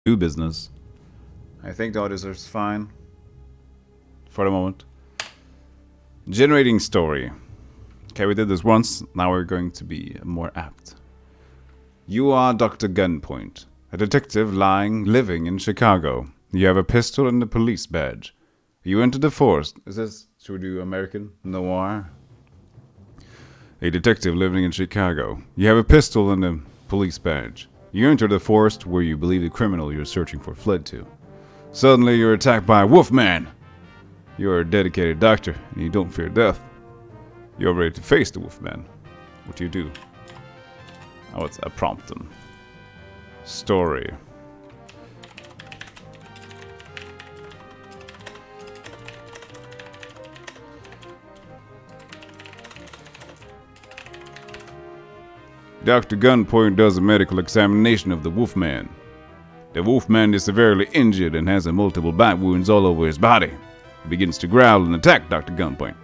Do business. I think the audio is fine for the moment. Generating story. Okay, we did this once. Now we're going to be more apt. You are Dr. Gunpoint, a detective living in Chicago. You have a pistol and a police badge. You enter the forest. Should we do American noir? A detective living in Chicago. You have a pistol and a police badge. You enter the forest where you believe the criminal you're searching for fled to. Suddenly you're attacked by a wolfman. You're a dedicated doctor and you don't fear death. You're ready to face the wolfman. What do you do? Oh, it's a prompt. Story. Dr. Gunpoint does a medical examination of the wolfman. The wolfman is severely injured and has multiple bite wounds all over his body. He begins to growl and attack Dr. Gunpoint.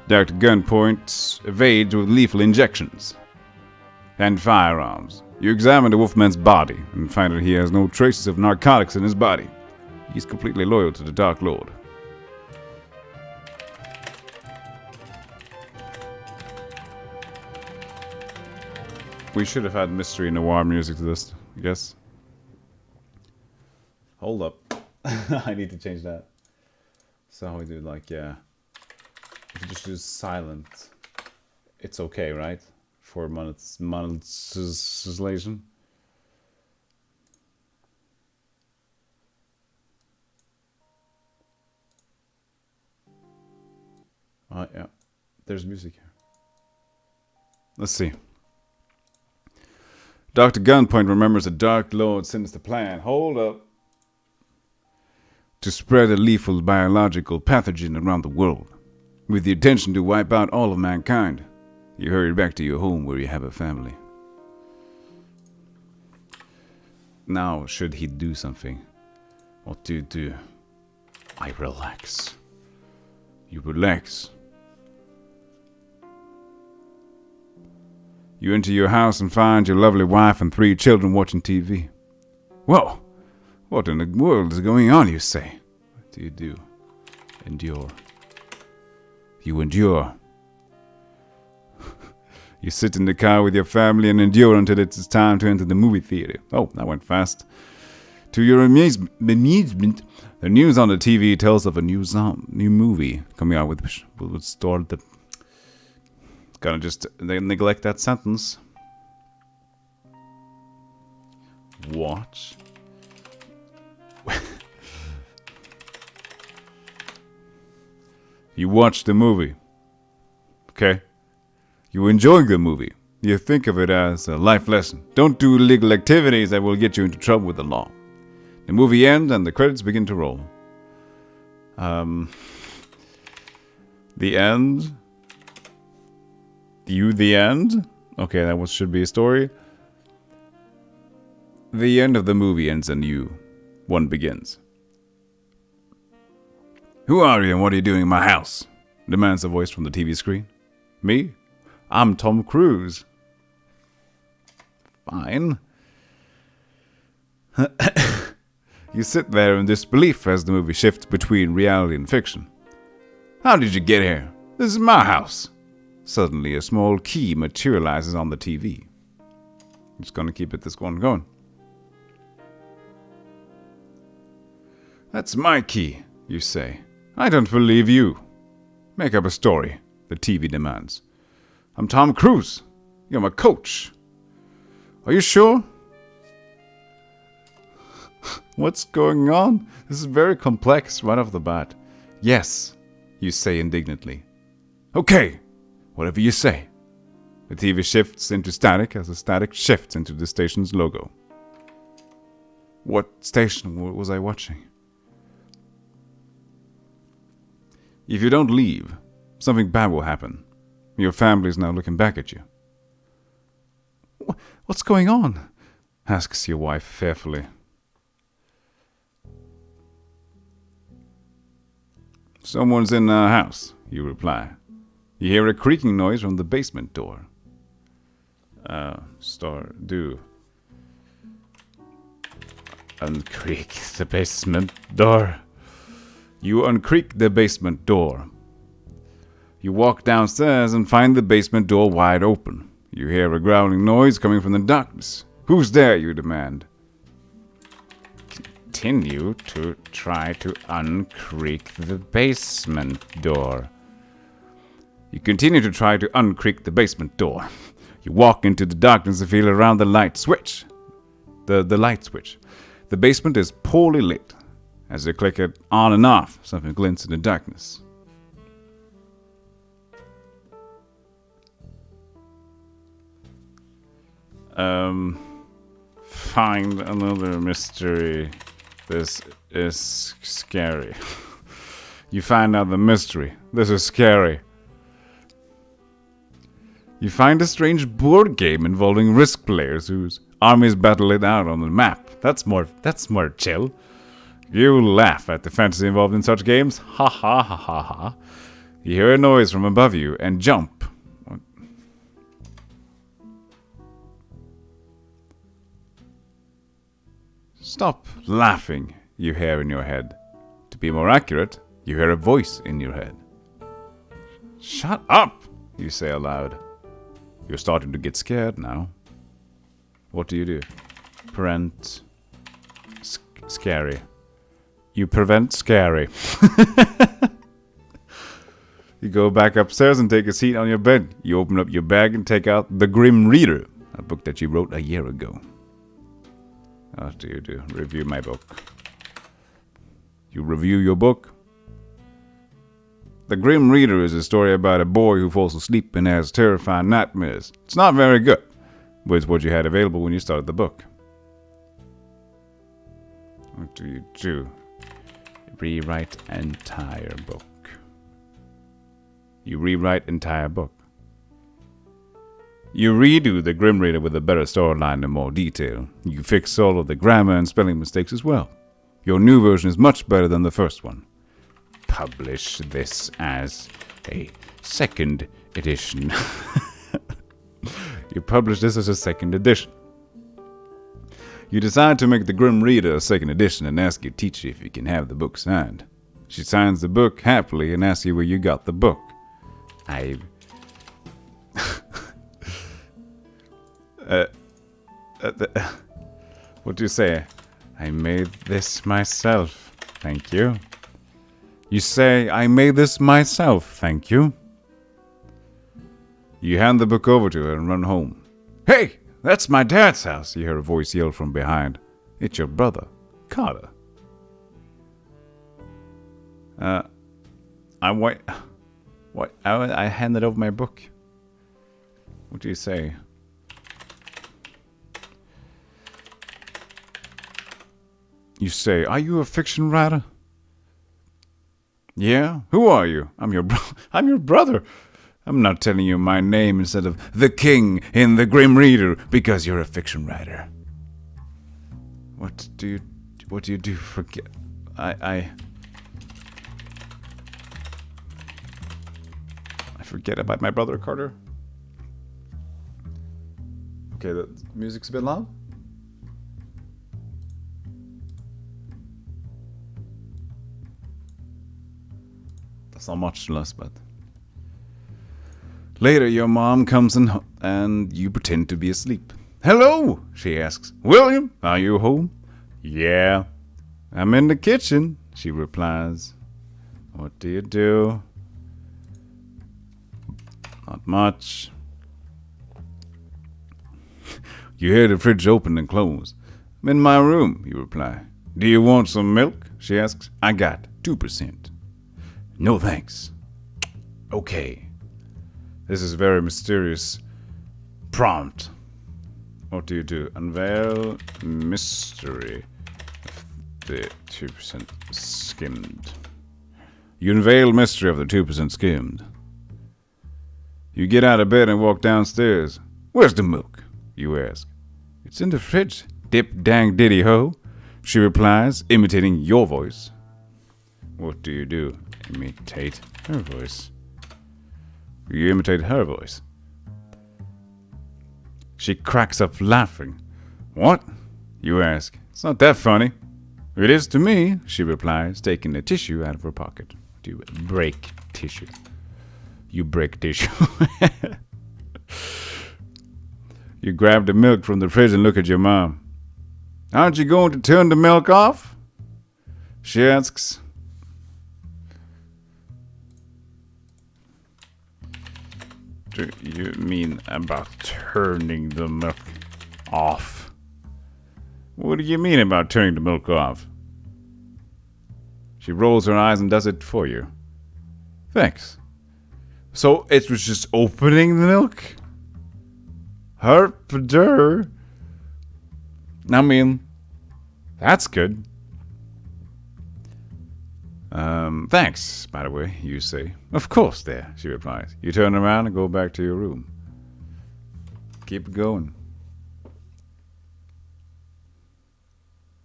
Dr. Gunpoint evades with lethal injections and firearms. You examine the wolfman's body and find that he has no traces of narcotics in his body. He's completely loyal to the Dark Lord. We should have had mystery noir music to this, I guess. Hold up. I need to change that. So how we do if you just do silent, it's okay, right? For monetization. Yeah. There's music here. Let's see. Dr. Gunpoint remembers the Dark Lord sends the plan. Hold up. To spread a lethal biological pathogen around the world, with the intention to wipe out all of mankind. You hurry back to your home where you have a family. Now, should he do something? What do you do? I relax. You relax. You enter your house and find your lovely wife and 3 children watching TV. Whoa! What in the world is going on, you say? What do you do? Endure. You endure. You sit in the car with your family and endure until it's time to enter the movie theater. Oh, that went fast. To your amazement, the news on the TV tells of a new movie coming out which will start the... Gonna just neglect that sentence. Watch. You watch the movie. Okay? You enjoy the movie. You think of it as a life lesson. Don't do illegal activities that will get you into trouble with the law. The movie ends and the credits begin to roll. The end? The end? Okay, that should be a story. The end of the movie ends and one begins. Who are you and what are you doing in my house? Demands a voice from the TV screen. Me? I'm Tom Cruise. Fine. You sit there in disbelief as the movie shifts between reality and fiction. How did you get here? This is my house. Suddenly, a small key materializes on the TV. I'm just gonna keep this one going. That's my key, you say. I don't believe you. Make up a story, the TV demands. I'm Tom Cruise. You're my coach. Are you sure? What's going on? This is very complex right off the bat. Yes, you say indignantly. Okay, whatever you say. The TV shifts into static as the static shifts into the station's logo. What station was I watching? If you don't leave, something bad will happen. Your family is now looking back at you. What's going on? Asks your wife fearfully. Someone's in our house, you reply. You hear a creaking noise from the basement door. Do. Uncreak the basement door. You uncreak the basement door. You walk downstairs and find the basement door wide open. You hear a growling noise coming from the darkness. Who's there, you demand? Continue to try to uncreak the basement door. You continue to try to uncreak the basement door. You walk into the darkness and feel around the light switch. The light switch. The basement is poorly lit. As you click it on and off, something glints in the darkness. Find another mystery. This is scary. You find out the mystery. This is scary. You find a strange board game involving risk players whose armies battle it out on the map. That's more chill. You laugh at the fantasy involved in such games. Ha ha ha ha ha. You hear a noise from above you and jump. What? Stop laughing, you hear in your head. To be more accurate, you hear a voice in your head. Shut up, you say aloud. You're starting to get scared now. What do? Prevent scary. You prevent scary. You go back upstairs and take a seat on your bed. You open up your bag and take out The Grim Reader, a book that you wrote a year ago. What do? Review my book. You review your book? The Grim Reader is a story about a boy who falls asleep and has terrifying nightmares. It's not very good, but it's what you had available when you started the book. What do? Rewrite entire book. You rewrite entire book. You redo The Grim Reader with a better storyline and more detail. You fix all of the grammar and spelling mistakes as well. Your new version is much better than the first one. Publish this as a second edition. You publish this as a second edition. You decide to make The Grim Reader a second edition and ask your teacher if you can have the book signed. She signs the book happily and asks you where you got the book. What do you say? I made this myself, thank you. You say, I made this myself, thank you. You hand the book over to her and run home. Hey, that's my dad's house, you hear a voice yell from behind. It's your brother, Carter. I handed over my book. What do you say? You say, are you a fiction writer? Yeah? Who are you? I'm your brother. I'm not telling you my name instead of the king in The Grim Reader because you're a fiction writer. What do you do? Forget. I forget about my brother, Carter. Okay, the music's a bit loud. That's not much less, but... Later, your mom comes in and you pretend to be asleep. Hello, she asks. William, are you home? Yeah. I'm in the kitchen, she replies. What do you do? Not much. You hear the fridge open and close. I'm in my room, you reply. Do you want some milk? She asks. I got 2%. No thanks. Okay. This is a very mysterious prompt. What do you do? Unveil mystery of the 2% skimmed. You unveil mystery of the 2% skimmed. You get out of bed and walk downstairs. Where's the milk? You ask. It's in the fridge, dip dang diddy ho, she replies, imitating your voice. What do you do? Imitate her voice. You imitate her voice. She cracks up laughing. What? You ask. It's not that funny. It is to me, she replies, taking a tissue out of her pocket. Do you break tissue? You break tissue. You grab the milk from the fridge and look at your mom. Aren't you going to turn the milk off? She asks. Do you mean about turning the milk off? What do you mean about turning the milk off? She rolls her eyes and does it for you. Thanks. So it was just opening the milk? Herpder. I mean, that's good. Thanks, by the way, you say. Of course, there, she replies. You turn around and go back to your room. Keep it going.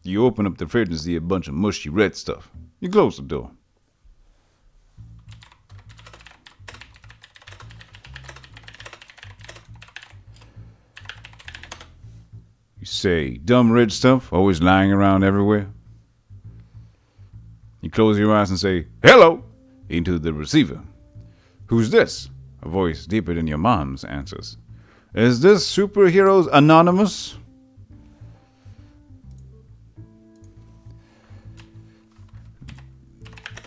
You open up the fridge and see a bunch of mushy red stuff. You close the door. You say, dumb red stuff, always lying around everywhere. You close your eyes and say, hello, into the receiver. Who's this? A voice deeper than your mom's answers. Is this Superheroes Anonymous?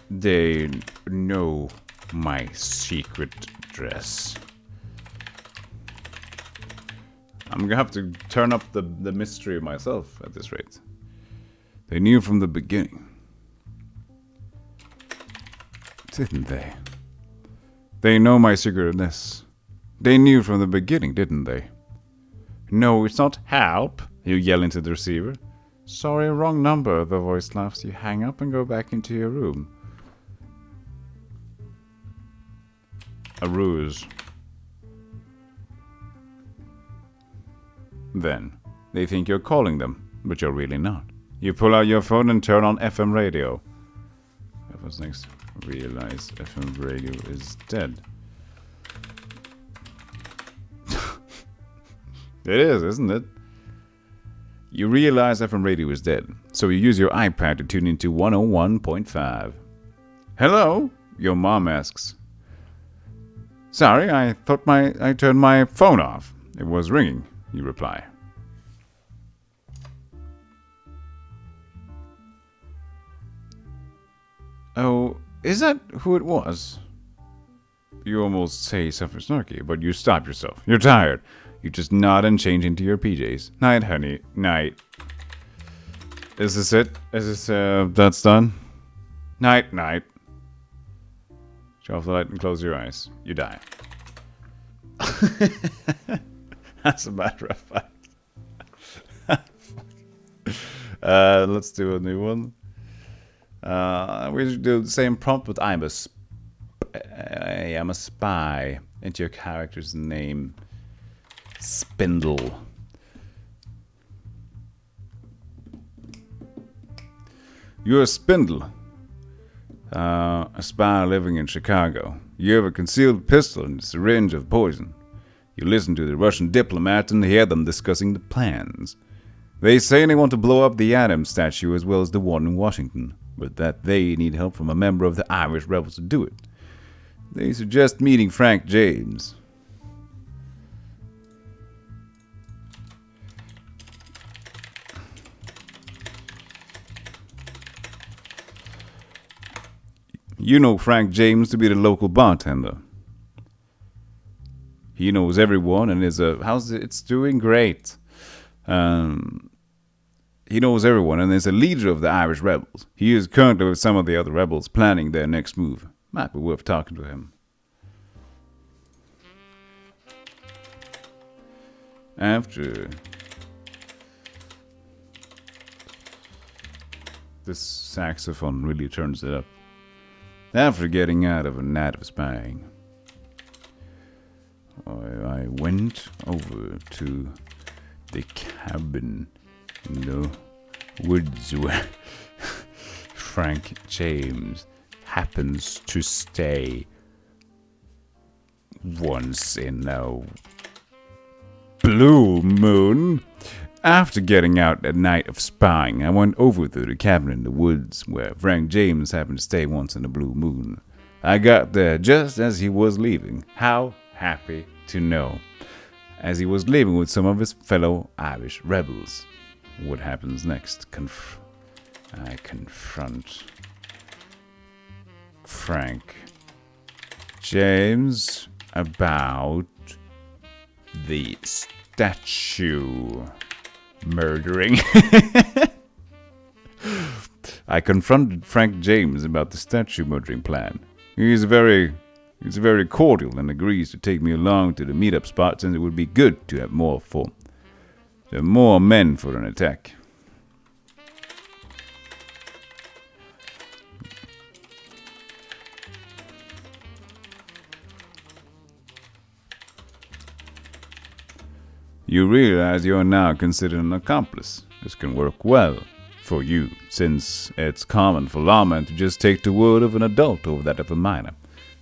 They know my secret address. I'm gonna have to turn up the mystery myself at this rate. They knew from the beginning. Didn't they? They know my secret address. They knew from the beginning, didn't they? No, it's not help, you yell into the receiver. Sorry, wrong number, the voice laughs. You hang up and go back into your room. A ruse. Then, they think you're calling them, but you're really not. You pull out your phone and turn on FM radio. What's next? Realize FM radio is dead. It is, isn't it? You realize FM radio is dead, so you use your iPad to tune into 101.5. Hello? Your mom asks. Sorry, I thought I turned my phone off. It was ringing, you reply. Oh, is that who it was? You almost say something snarky, but you stop yourself. You're tired. You just nod and change into your PJs. Night, honey. Night. Is this it? Is this, that's done? Night, night. Shut off the light and close your eyes. You die. That's a matter of fact. Let's do a new one. We should do the same prompt, but I am a spy. Into your character's name. Spindle. You're a Spindle. A spy living in Chicago. You have a concealed pistol and a syringe of poison. You listen to the Russian diplomats and hear them discussing the plans. They say they want to blow up the Adam statue as well as the one in Washington, but that they need help from a member of the Irish rebels to do it. They suggest meeting Frank James. You know Frank James to be the local bartender. He knows everyone and is it's doing great. He knows everyone and is a leader of the Irish rebels. He is currently with some of the other rebels planning their next move. Might be worth talking to him. After this saxophone really turns it up. After getting out of a night of spying, I went over to the cabin in the woods where Frank James happens to stay Once in a blue moon, after getting out a night of spying, I went over to the cabin in the woods where Frank James happened to stay once in a blue moon. I got there just as he was leaving. How happy to know. As he was leaving with some of his fellow Irish rebels. What happens next? I confront Frank James about the statue murdering. I confronted Frank James about the statue murdering plan. He's very cordial and agrees to take me along to the meetup spot since it would be good to have more men for an attack. You realize you're now considered an accomplice. This can work well for you, since it's common for lawmen to just take the word of an adult over that of a minor.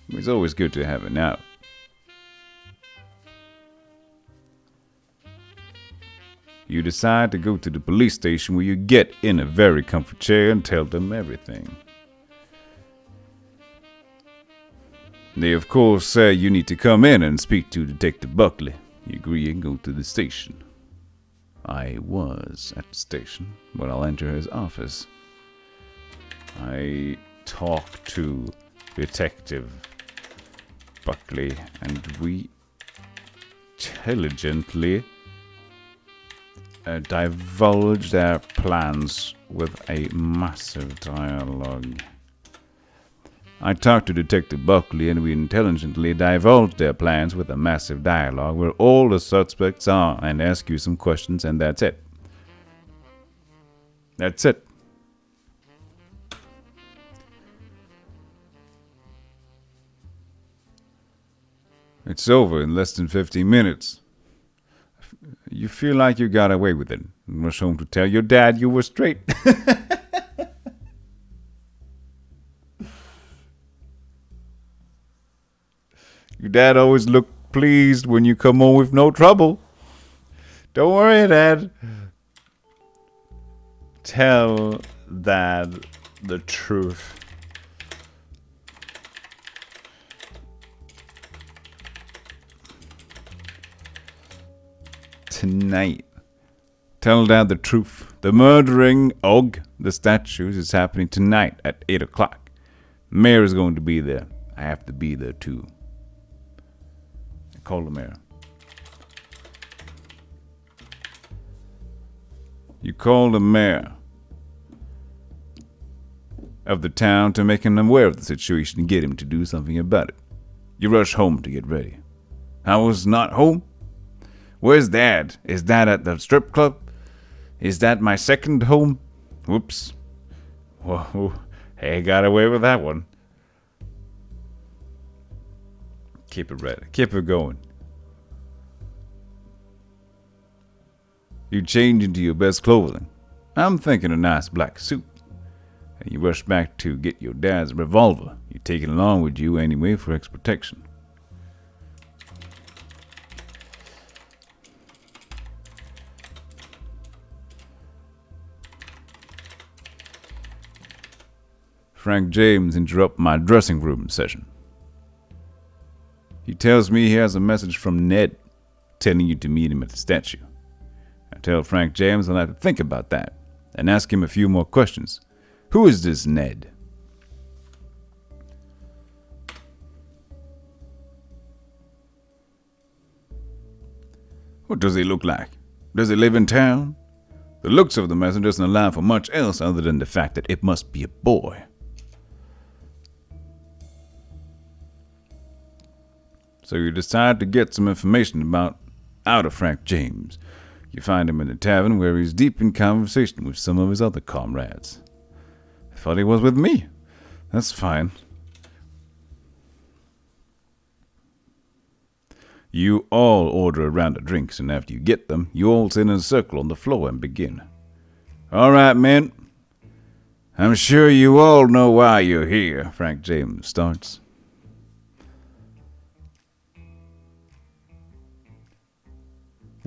It's always good to have an out. You decide to go to the police station where you get in a very comfy chair and tell them everything. They of course say you need to come in and speak to Detective Buckley. You agree and go to the station. I was at the station, but I'll enter his office. I talk to Detective Buckley, and we intelligently divulge their plans with a massive dialogue. I talk to Detective Buckley, and we intelligently divulge their plans with a massive dialogue where all the suspects are, and ask you some questions, and that's it. That's it. It's over in less than 15 minutes. You feel like you got away with it. And rush home to tell your dad you were straight. Your dad always looked pleased when you come home with no trouble. Don't worry, Dad. Tell Dad the truth. Tonight. Tell Dad the truth. The murdering of the statues is happening tonight at 8 o'clock. Mayor is going to be there. I have to be there too. Call the mayor. You call the mayor of the town to make him aware of the situation and get him to do something about it. You rush home to get ready. I was not home. Where's Dad? Is Dad at the strip club? Is that my second home? Whoops. Whoa, hey, got away with that one. Keep it ready. Keep it going. You change into your best clothing. I'm thinking a nice black suit. And you rush back to get your dad's revolver. You take it along with you anyway for extra protection. Frank James interrupts my dressing room session. He tells me he has a message from Ned telling you to meet him at the statue. I tell Frank James I'll have to think about that and ask him a few more questions. Who is this Ned? What does he look like? Does he live in town? The looks of the message doesn't allow for much else other than the fact that it must be a boy. So you decide to get some information out of Frank James. You find him in the tavern where he's deep in conversation with some of his other comrades. I thought he was with me. That's fine. You all order a round of drinks, and after you get them, you all sit in a circle on the floor and begin. All right, men. I'm sure you all know why you're here, Frank James starts.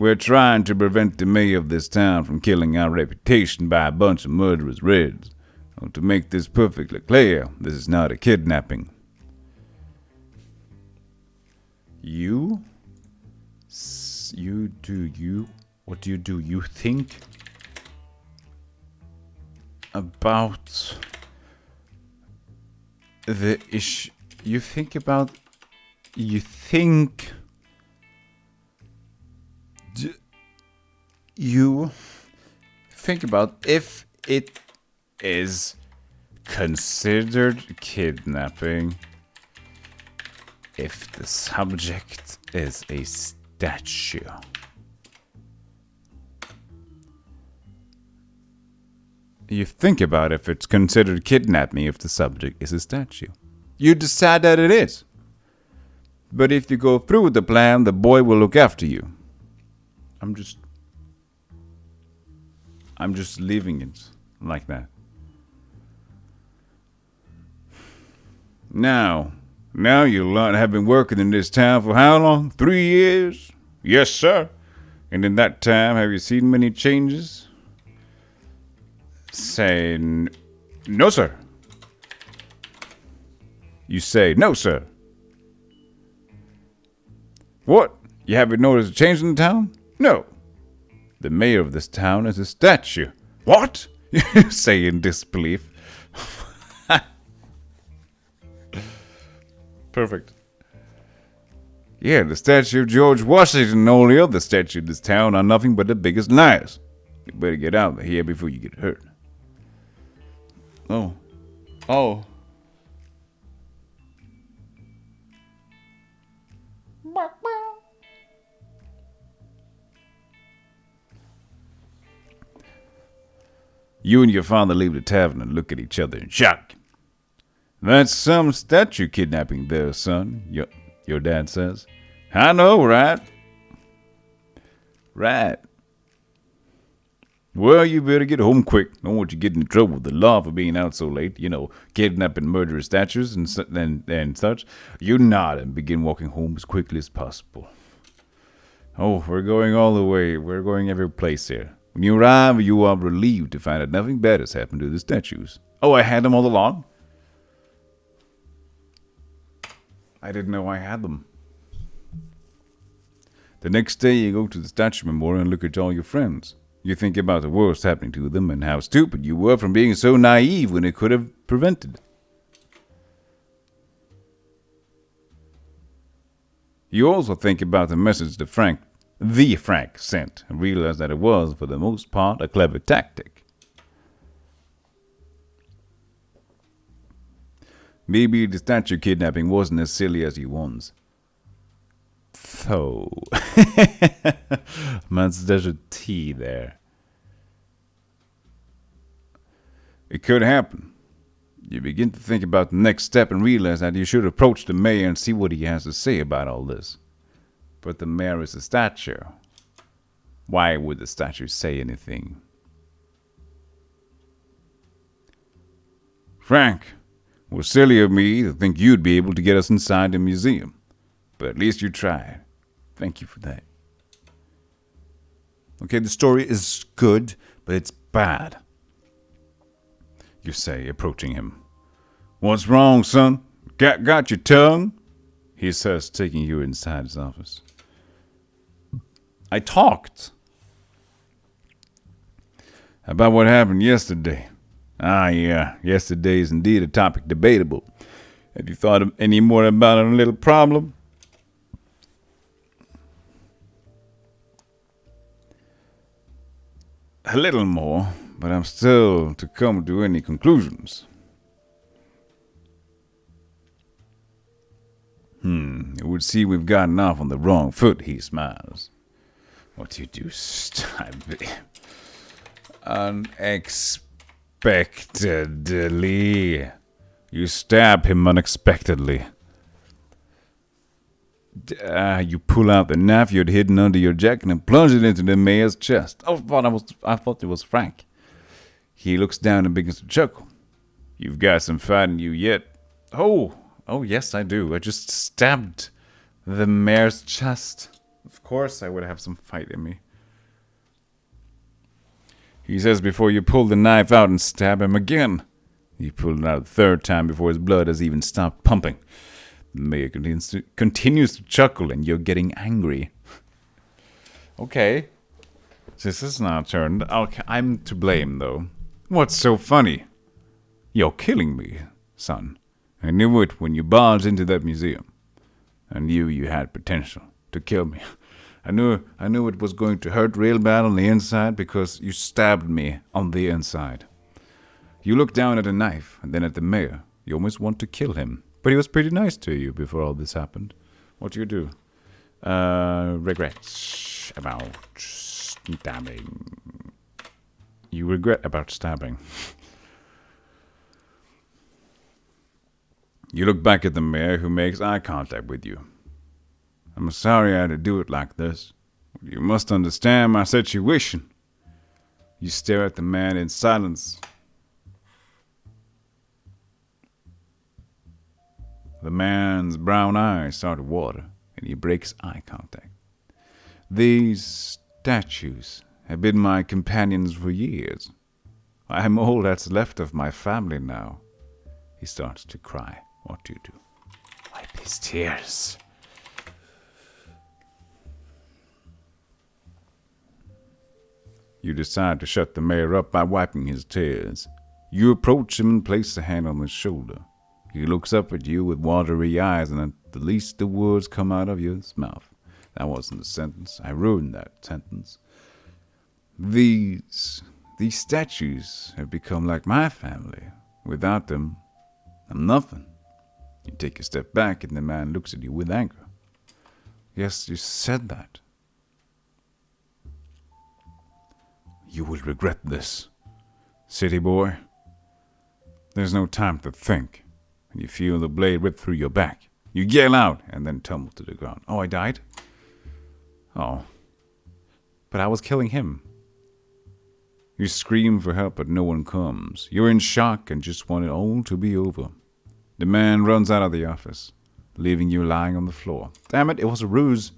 We're trying to prevent the mayor of this town from killing our reputation by a bunch of murderous Reds. To make this perfectly clear, this is not a kidnapping. What do you do? You think about the issue. You think about if it is considered kidnapping if the subject is a statue. You think about if it's considered kidnapping if the subject is a statue. You decide that it is. But if you go through with the plan, the boy will look after you. I'm just leaving it like that. Now you have been working in this town for how long? 3 years? Yes, sir. And in that time, have you seen many changes? Say, no, sir. You say, no, sir. What? You haven't noticed a change in the town? No. The mayor of this town is a statue. What? You say in disbelief. Perfect. Yeah, the statue of George Washington and all the other statues in this town are nothing but the biggest liars. You better get out of here before you get hurt. Oh. You and your father leave the tavern and look at each other in shock. That's some statue kidnapping there, son, your dad says. I know, right? Right. Well, you better get home quick. Don't want you getting in trouble with the law for being out so late. Kidnapping murderous statues and such. You nod and begin walking home as quickly as possible. Oh, we're going all the way. We're going every place here. When you arrive, you are relieved to find that nothing bad has happened to the statues. Oh, I had them all along? I didn't know I had them. The next day, you go to the statue memorial and look at all your friends. You think about the worst happening to them and how stupid you were from being so naive when it could have prevented. You also think about the message that Frank sent and realize that it was, for the most part, a clever tactic. Maybe the statue kidnapping wasn't as silly as he wants. So, there's a T there. It could happen. You begin to think about the next step and realize that you should approach the mayor and see what he has to say about all this. But the mayor is a statue. Why would the statue say anything? Frank, it was silly of me to think you'd be able to get us inside the museum. But at least you tried. Thank you for that. Okay, the story is good, but it's bad. You say, approaching him. What's wrong, son? Got your tongue? He says, taking you inside his office. I talked about what happened yesterday. Ah, yeah, yesterday is indeed a topic debatable. Have you thought any more about a little problem? A little more, but I'm still to come to any conclusions. It would seem we've gotten off on the wrong foot, he smiles. What you do, unexpectedly. You stab him unexpectedly. You pull out the knife you'd hidden under your jacket and plunge it into the mayor's chest. I thought it was Frank. He looks down and begins to chuckle. You've got some fight in you yet. Oh, yes, I do. I just stabbed the mayor's chest. Of course I would have some fight in me. He says before you pull the knife out and stab him again. You pull it out a third time before his blood has even stopped pumping. The mayor continues to chuckle and you're getting angry. Okay. This is now turned. Okay, I'm to blame, though. What's so funny? You're killing me, son. I knew it when you barged into that museum. I knew you had potential to kill me. I knew it was going to hurt real bad on the inside because you stabbed me on the inside. You looked down at the knife and then at the mayor. You almost want to kill him. But he was pretty nice to you before all this happened. What do you do? Regret about stabbing. You regret about stabbing. You look back at the mayor who makes eye contact with you. I'm sorry I had to do it like this. You must understand my situation. You stare at the man in silence. The man's brown eyes start to water, and he breaks eye contact. These statues have been my companions for years. I'm all that's left of my family now. He starts to cry. What do you do? Wipe his tears. You decide to shut the mayor up by wiping his tears. You approach him and place a hand on his shoulder. He looks up at you with watery eyes, and at the least the words come out of your mouth. That wasn't a sentence. I ruined that sentence. These statues have become like my family. Without them, I'm nothing. You take a step back, and the man looks at you with anger. Yes, you said that. You will regret this, city boy. There's no time to think. And you feel the blade rip through your back. You yell out and then tumble to the ground. Oh, I died? Oh. But I was killing him. You scream for help, but no one comes. You're in shock and just want it all to be over. The man runs out of the office, leaving you lying on the floor. Damn it was a ruse.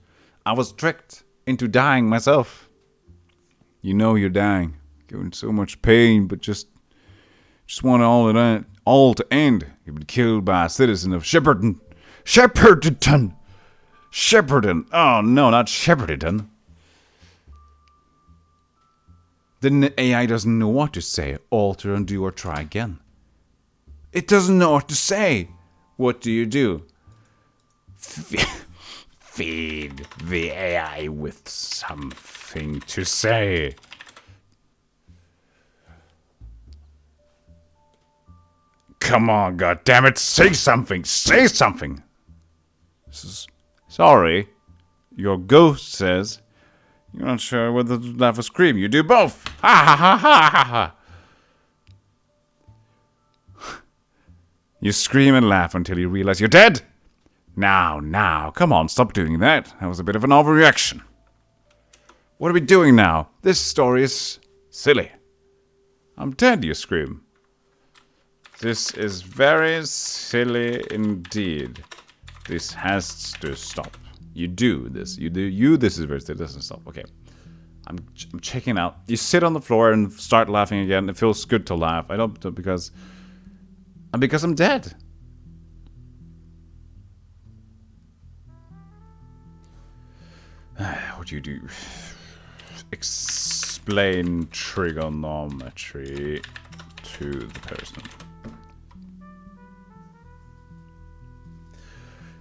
I was tricked into dying myself. You know you're dying. You're in so much pain, but just want all to end. You've been killed by a citizen of Shepperton. Shepperton! Oh no, not Shepperton. The AI doesn't know what to say. Alter, undo, or try again. It doesn't know what to say. What do you do? Feed the AI with something to say. Come on, goddammit, say something! Say something! Sorry, your ghost says. You're not sure whether to laugh or scream. You do both! Ha ha ha ha ha ha! You scream and laugh until you realize you're dead! Now, come on, stop doing that. That was a bit of an overreaction. What are we doing now? This story is silly. I'm dead, you scream. This is very silly indeed. This has to stop. You do this. This is very silly. It doesn't stop. Okay. I'm checking out. You sit on the floor and start laughing again. It feels good to laugh. I don't because I'm dead. What do you do? Explain trigonometry to the person.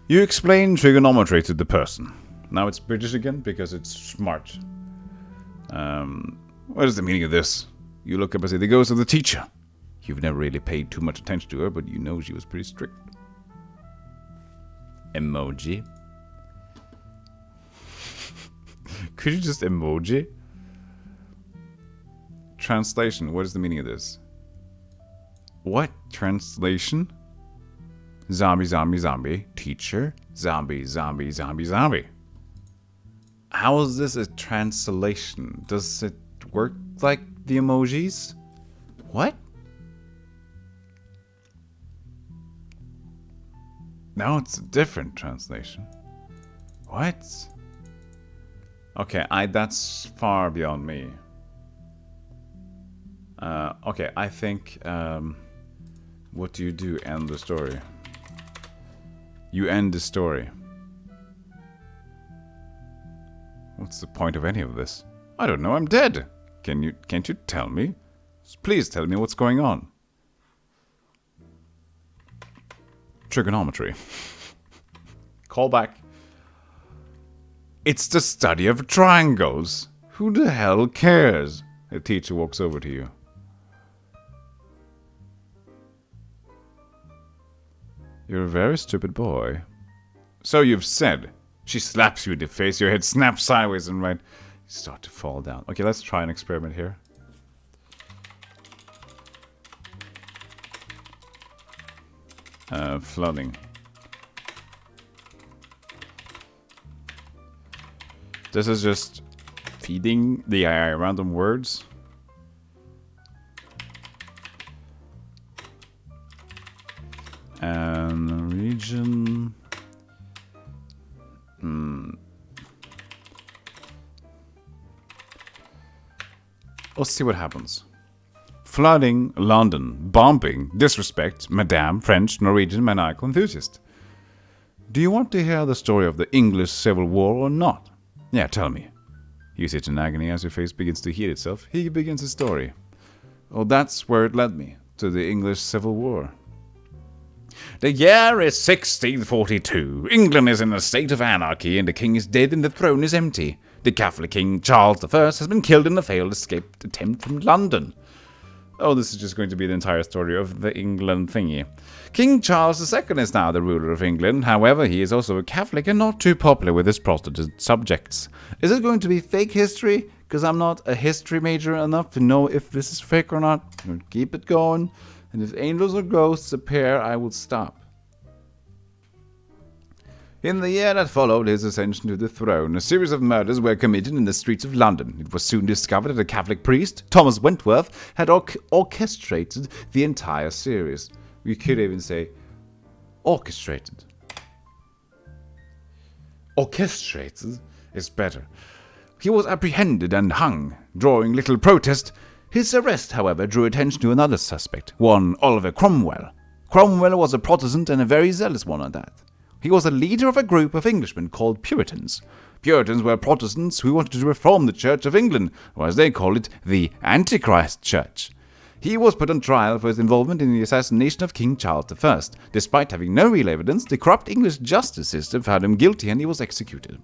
You explain trigonometry to the person. Now it's British again because it's smart. What is the meaning of this? You look up and say, the ghost of the teacher. You've never really paid too much attention to her, but you know she was pretty strict. Emoji. Could you just emoji? Translation. What is the meaning of this? What? Translation? Zombie, zombie, zombie. Teacher. Zombie, zombie, zombie, zombie. How is this a translation? Does it work like the emojis? What? No, it's a different translation. What? Okay, that's far beyond me. Okay, I think, what do you do? End the story. You end the story. What's the point of any of this? I don't know, I'm dead. Can't you tell me? Please tell me what's going on. Trigonometry. Call back. It's the study of triangles. Who the hell cares? A teacher walks over to you. You're a very stupid boy. So you've said. She slaps you in the face, your head snaps sideways and right. You start to fall down. Okay, let's try an experiment here. Flooding. This is just feeding the AI random words. And region. Let's see what happens. Flooding, London, bombing, disrespect, Madame, French, Norwegian, maniacal enthusiast. Do you want to hear the story of the English Civil War or not? Yeah, tell me. You sit in agony as your face begins to heat itself. He begins his story. Well, that's where it led me, to the English Civil War. The year is 1642. England is in a state of anarchy, and the king is dead and the throne is empty. The Catholic King Charles I has been killed in a failed escape attempt from London. Oh, this is just going to be the entire story of the England thingy. King Charles II is now the ruler of England. However, he is also a Catholic and not too popular with his Protestant subjects. Is it going to be fake history? Because I'm not a history major enough to know if this is fake or not. I'll keep it going. And if angels or ghosts appear, I will stop. In the year that followed his ascension to the throne, a series of murders were committed in the streets of London. It was soon discovered that a Catholic priest, Thomas Wentworth, had orchestrated the entire series. You could even say orchestrated. Orchestrated is better. He was apprehended and hung, drawing little protest. His arrest, however, drew attention to another suspect, one Oliver Cromwell. Cromwell was a Protestant and a very zealous one at that. He was a leader of a group of Englishmen called Puritans. Puritans were Protestants who wanted to reform the Church of England, or as they called it, the Antichrist Church. He was put on trial for his involvement in the assassination of King Charles I. Despite having no real evidence, the corrupt English justice system found him guilty and he was executed.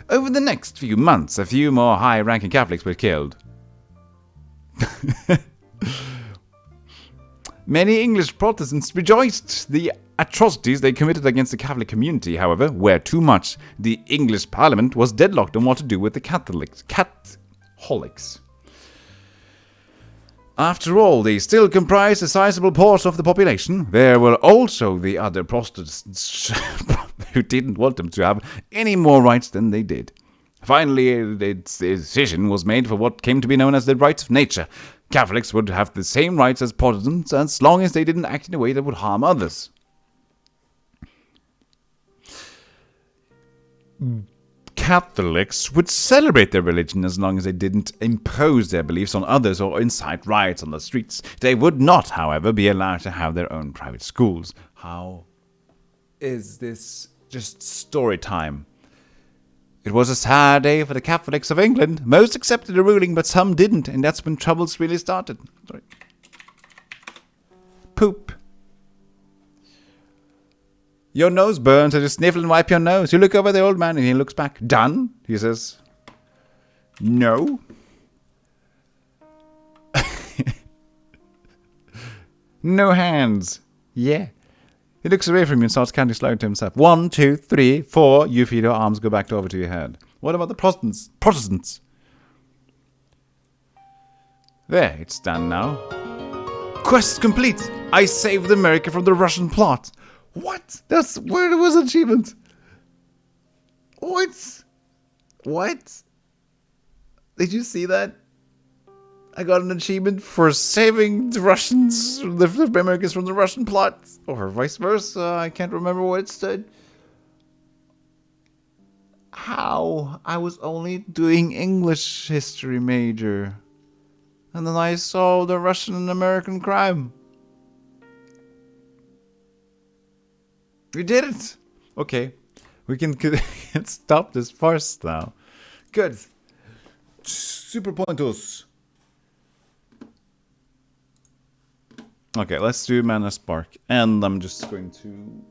Over the next few months, a few more high-ranking Catholics were killed. Many English Protestants rejoiced the atrocities they committed against the Catholic community, however, were too much. The English Parliament was deadlocked on what to do with the Catholics. After all, they still comprised a sizable portion of the population. There were also the other Protestants who didn't want them to have any more rights than they did. Finally, a decision was made for what came to be known as the rights of nature. Catholics would have the same rights as Protestants as long as they didn't act in a way that would harm others. Catholics would celebrate their religion as long as they didn't impose their beliefs on others or incite riots on the streets. They would not, however, be allowed to have their own private schools. How is this just story time? It was a sad day for the Catholics of England. Most accepted the ruling, but some didn't, and that's when troubles really started. Sorry. Poop. Your nose burns, so just sniffle and wipe your nose. You look over the old man and he looks back. Done? He says, no. No hands. Yeah. He looks away from you and starts counting slowly to himself. 1, 2, 3, 4. You feel your arms go back over to your head. What about the Protestants? There, it's done now. Quest complete. I saved America from the Russian plot. What? That's where there was achievement. What? Did you see that? I got an achievement for saving the Russians, the Americans from the Russian plot, or vice versa. I can't remember what it said. How? I was only doing English history major. And then I saw the Russian and American crime. We did it! Okay. We can stop this farce now. Good. Super pointos. Okay, let's do Mana Spark. And I'm just going to